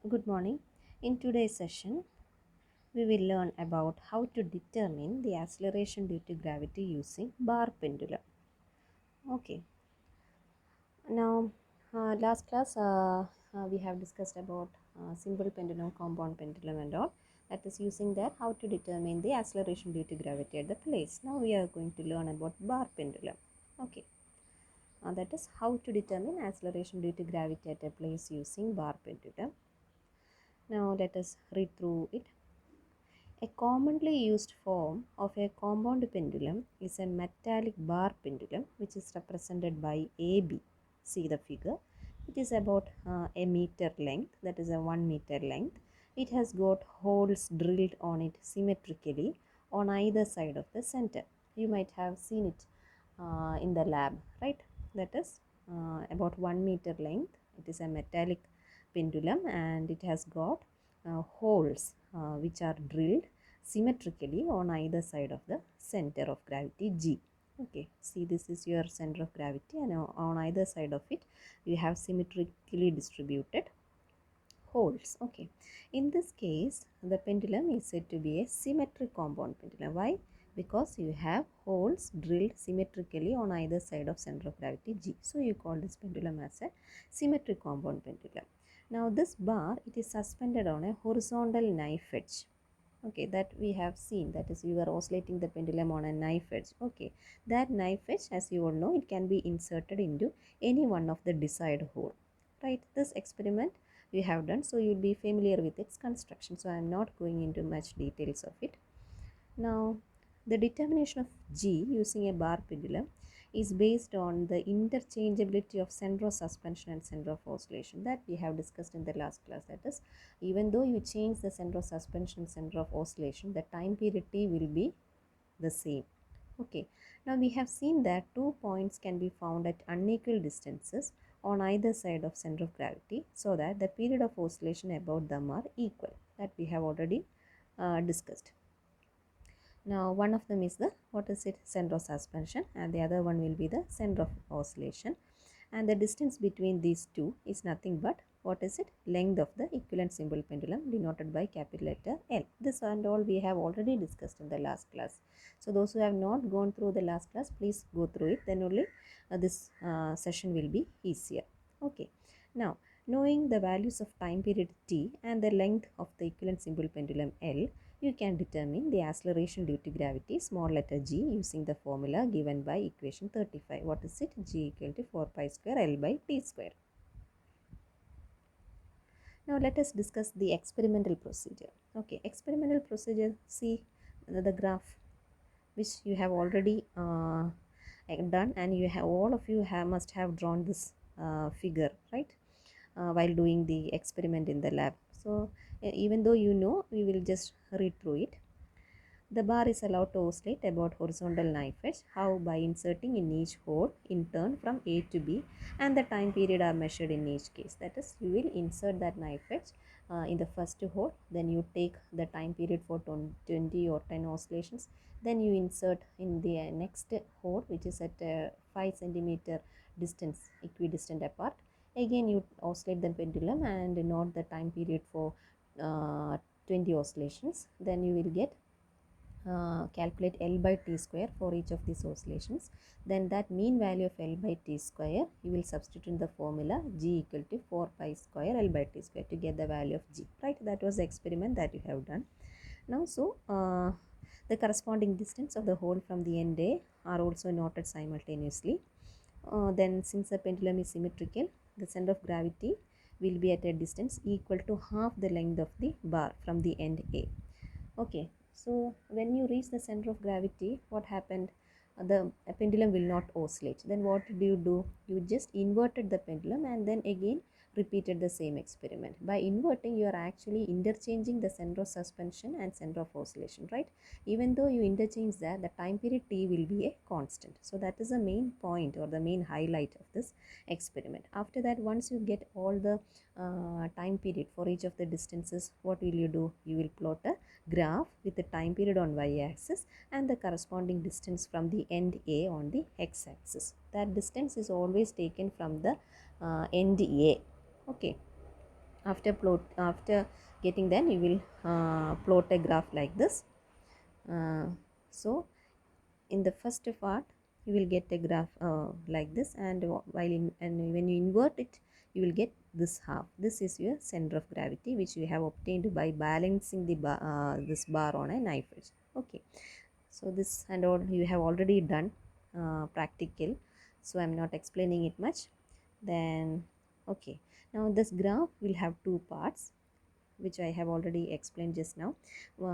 Good morning. In today's session, we will learn about how to determine the acceleration due to gravity using bar pendulum. Okay. Now, last class we have discussed about simple pendulum, compound pendulum, and all. That is using that how to determine the acceleration due to gravity at the place. Now we are going to learn about bar pendulum. Okay. That is how to determine acceleration due to gravity at a place using bar pendulum. Now let us read through it. A commonly used form of a compound pendulum is a metallic bar pendulum, which is represented by AB. See the figure. It is about a meter length, that is a 1 meter length. It has got holes drilled on it symmetrically on either side of the center. You might have seen it in the lab, right? That is about 1 meter length. It is a metallic pendulum and it has got holes which are drilled symmetrically on either side of the center of gravity G. Okay, see, this is your center of gravity, and on either side of it you have symmetrically distributed holes. Okay, in this case the pendulum is said to be a symmetric compound pendulum. Why? Because you have holes drilled symmetrically on either side of center of gravity G. So you call this pendulum as a symmetric compound pendulum. Now this bar, it is suspended on a horizontal knife edge. Okay, that we have seen, that is, you are oscillating the pendulum on a knife edge. Okay, that knife edge, as you all know, it can be inserted into any one of the desired hole, right? This experiment we have done, so you'll be familiar with its construction, so I am not going into much details of it. Now, the determination of G using a bar pendulum is based on the interchangeability of center of suspension and center of oscillation that we have discussed in the last class. That is, even though you change the center of suspension, center of oscillation, the time period T will be the same. Okay, now we have seen that 2 points can be found at unequal distances on either side of center of gravity, so that the period of oscillation about them are equal. That we have already discussed. Now one of them is the, what is it, center of suspension, and the other one will be the center of oscillation, and the distance between these two is nothing but, what is it, length of the equivalent symbol pendulum denoted by capital letter L. This and all we have already discussed in the last class. So those who have not gone through the last class, please go through it, then only this session will be easier. Okay, now knowing the values of time period T and the length of the equivalent symbol pendulum L, you can determine the acceleration due to gravity, small letter g, using the formula given by equation 35. What is it? G equal to 4 pi square L by T square. Now let us discuss the experimental procedure. Okay, experimental procedure, see the graph which you have already done, and you have, all of you must have drawn this figure, right, while doing the experiment in the lab. So even though you know, we will just read through it. The bar is allowed to oscillate about horizontal knife edge. How? By inserting in each hole in turn from A to B, and the time period are measured in each case. That is, you will insert that knife edge in the first hole, then you take the time period for 20 or 10 oscillations, then you insert in the next hole, which is at 5 centimeter distance, equidistant apart. Again you oscillate the pendulum and note the time period for 20 oscillations. Then you will get calculate L by T square for each of these oscillations. Then that mean value of L by T square, you will substitute in the formula G equal to 4 pi square L by T square to get the value of G, right? That was the experiment that you have done. Now, so the corresponding distance of the hole from the end A are also noted simultaneously. Then since the pendulum is symmetrical, the center of gravity will be at a distance equal to half the length of the bar from the end A. Okay, so when you reach the center of gravity, what happened? The pendulum will not oscillate. Then what did you do? You just inverted the pendulum and then again repeated the same experiment. By inverting, you are actually interchanging the center of suspension and center of oscillation, right? Even though you interchange that, the time period T will be a constant. So that is the main point or the main highlight of this experiment. After that, once you get all the time period for each of the distances, what will you do? You will plot a graph with the time period on y-axis and the corresponding distance from the end A on the x-axis. That distance is always taken from the end A. Okay. After getting then you will plot a graph like this. So in the first part you will get a graph like this, and and when you invert it you will get this half. This is your center of gravity, which you have obtained by balancing the this bar on a knife edge. Okay, so this and all you have already done practical, so I'm not explaining it much. Then okay, now this graph will have two parts, which I have already explained just now.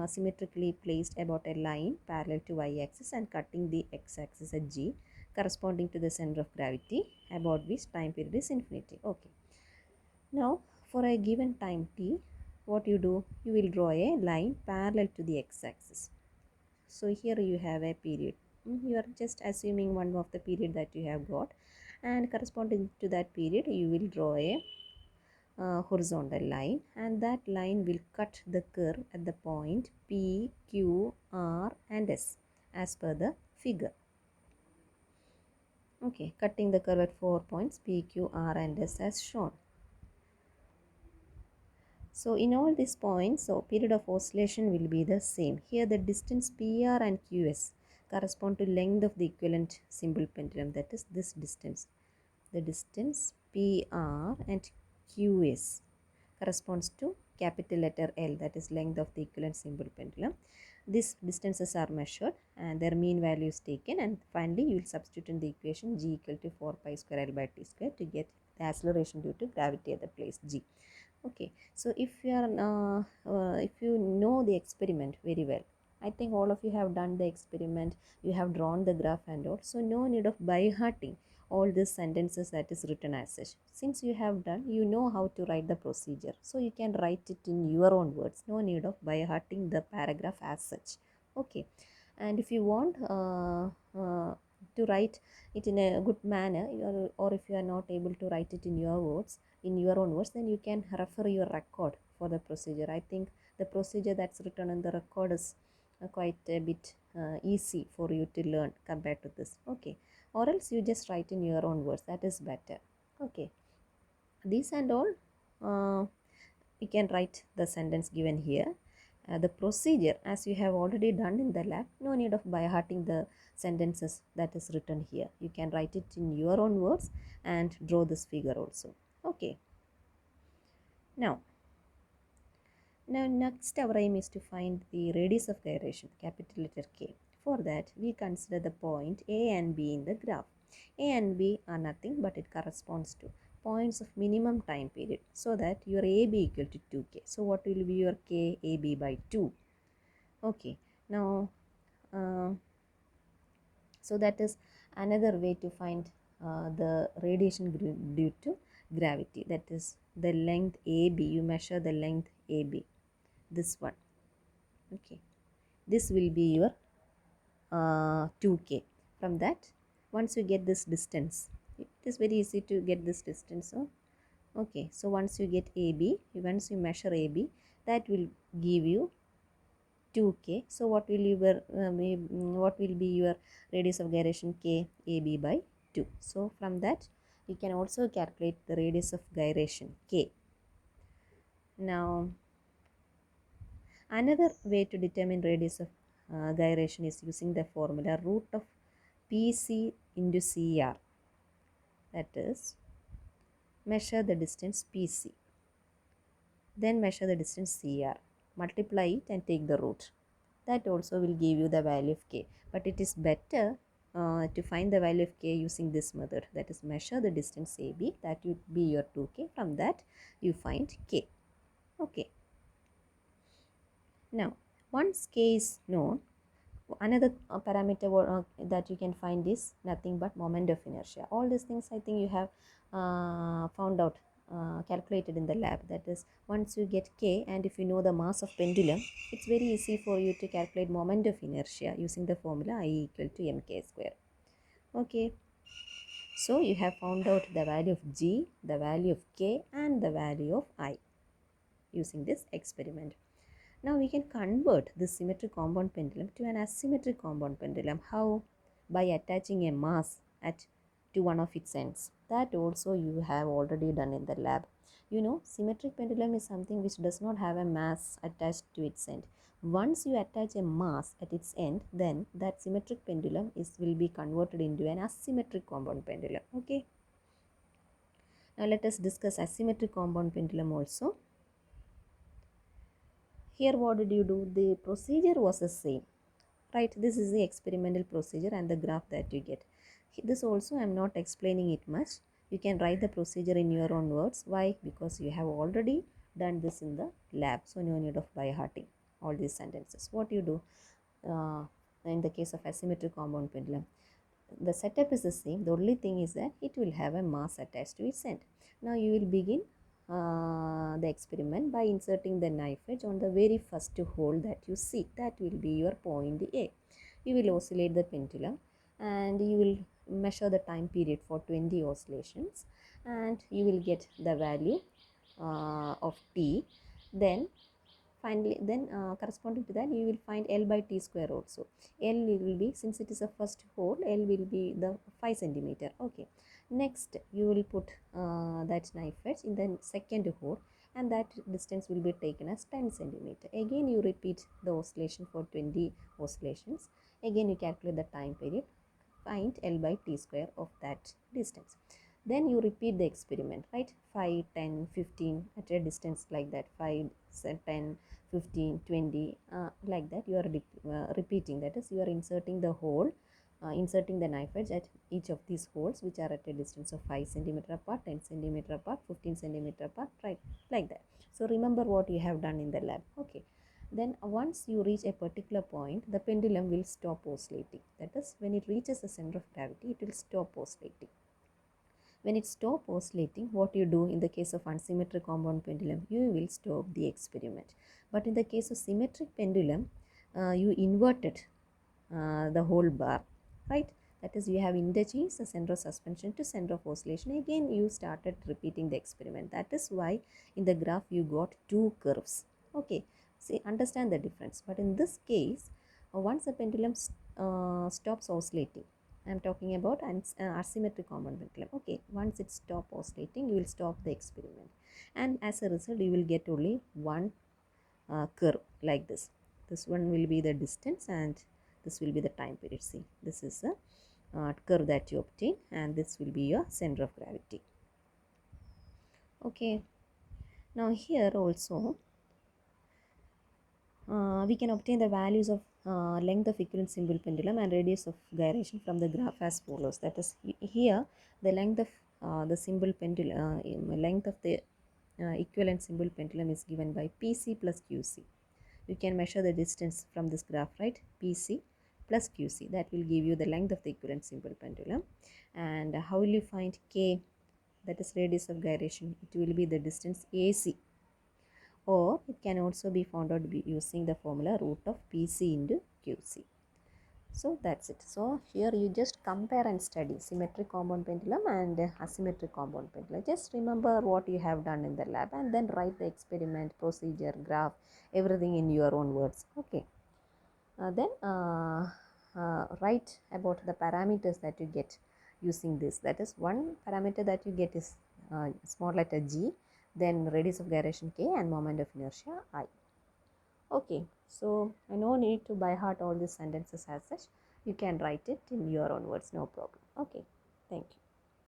Symmetrically placed about a line parallel to y-axis and cutting the x-axis at g, corresponding to the center of gravity, about which time period is infinity. Okay. Now, for a given time t, what you do? You will draw a line parallel to the x-axis. So here you have a period. You are just assuming one of the period that you have got, and corresponding to that period, you will draw a horizontal line, and that line will cut the curve at the point P, Q, R and S as per the figure. Okay, cutting the curve at 4 points P, Q, R and S as shown. So in all these points, so period of oscillation will be the same. Here the distance PR and QS correspond to length of the equivalent simple pendulum, that is this distance. The distance PR and QS corresponds to capital letter L, that is length of the equivalent simple pendulum. These distances are measured and their mean value is taken, and finally you will substitute in the equation G equal to 4 pi square L by T square to get the acceleration due to gravity at the place G. Okay, so if you are if you know the experiment very well, I think all of you have done the experiment, you have drawn the graph and all, so no need of by hearting all these sentences that is written as such. Since you have done, you know how to write the procedure, so you can write it in your own words. No need of by hearting the paragraph as such. Okay, and if you want to write it in a good manner, or if you are not able to write it in your words, in your own words, then you can refer your record for the procedure. I think the procedure that's written in the record is quite a bit easy for you to learn compared to this. Okay, or else you just write in your own words, that is better. Okay, these and all you can write the sentence given here. The procedure as you have already done in the lab, no need of by hearting the sentences that is written here. You can write it in your own words and draw this figure also. Okay, now next our aim is to find the radius of gyration, capital letter K. For that we consider the point A and B in the graph. A and B are nothing but it corresponds to points of minimum time period, so that your AB equal to 2K. So what will be your K? AB by 2. Okay, now so that is another way to find the radiation due to gravity, that is the length AB. You measure the length AB, this one. Okay, this will be your 2K. From that, once you get this distance, it is very easy to get this distance. So okay, so once you get AB, once you measure AB, that will give you 2K. So what will what will be your radius of gyration? K AB by 2. So from that you can also calculate the radius of gyration K. Now another way to determine radius of gyration is using the formula root of PC into CR, that is measure the distance PC, then measure the distance CR, multiply it and take the root. That also will give you the value of K, but it is better to find the value of K using this method, that is measure the distance AB, that would be your 2K. From that you find K. Okay, now once K is known, another parameter that you can find is nothing but moment of inertia. All these things I think you have found out, calculated in the lab. That is, once you get K and if you know the mass of pendulum, it's very easy for you to calculate moment of inertia using the formula I equal to mk square. Okay, so you have found out the value of G, the value of K and the value of I using this experiment. Now we can convert this symmetric compound pendulum to an asymmetric compound pendulum. How? By attaching a mass to one of its ends. That also you have already done in the lab. You know, symmetric pendulum is something which does not have a mass attached to its end. Once you attach a mass at its end, then that symmetric pendulum will be converted into an asymmetric compound pendulum. Okay. Now let us discuss asymmetric compound pendulum also. Here what did you do? The procedure was the same, right? This is the experimental procedure and the graph that you get. This also I am not explaining it much. You can write the procedure in your own words. Why? Because you have already done this in the lab, so no need of by hearting all these sentences. What you do in the case of asymmetric compound pendulum, the setup is the same. The only thing is that it will have a mass attached to its end. Now you will begin the experiment by inserting the knife edge on the very first hole that you see. That will be your point A. You will oscillate the pendulum and you will measure the time period for 20 oscillations, and you will get the value of t. Then finally, then corresponding to that, you will find L by T square also. L will be, since it is a first hole, L will be the 5 centimeter. Okay. Next, you will put that knife edge in the second hole, and that distance will be taken as 10 centimeter. Again, you repeat the oscillation for 20 oscillations. Again, you calculate the time period. Find L by T square of that distance. Then you repeat the experiment, right? 5, 10, 15 at a distance like that. 5, 10, 15, 20, like that you are repeating. That is, you are inserting the hole, inserting the knife edge at each of these holes, which are at a distance of 5 centimeter apart, 10 centimeter apart, 15 centimeter apart, right? Like that. So remember what you have done in the lab. Okay. Then once you reach a particular point, the pendulum will stop oscillating. That is, when it reaches the center of gravity, it will stop oscillating. When it stops oscillating, what you do in the case of unsymmetric compound pendulum, you will stop the experiment. But in the case of symmetric pendulum, you inverted the whole bar, right? That is, you have interchanged the center of suspension to center of oscillation. Again, you started repeating the experiment. That is why in the graph you got two curves. Okay, see, understand the difference. But in this case, once the pendulum stops oscillating, I am talking about asymmetric compound pendulum. Okay, once it stops oscillating, you will stop the experiment, and as a result, you will get only one curve like this. This one will be the distance, and this will be the time period. See, this is the curve that you obtain, and this will be your center of gravity. Okay, now here also we can obtain the values of length of equivalent symbol pendulum and radius of gyration from the graph as follows. That is, here the length of the symbol pendulum, length of the equivalent symbol pendulum is given by PC plus QC. You can measure the distance from this graph, right? PC plus QC, that will give you the length of the equivalent symbol pendulum. And how will you find K? That is radius of gyration. It will be the distance AC, or it can also be found out using the formula root of PC into QC. So that's it. So here you just compare and study symmetric compound pendulum and asymmetric compound pendulum. Just remember what you have done in the lab and then write the experiment, procedure, graph, everything in your own words. Okay. Then write about the parameters that you get using this. That is, one parameter that you get is small letter G, then radius of gyration K, and moment of inertia I. Okay, so no need to by heart all these sentences as such. You can write it in your own words, no problem. Okay, thank you.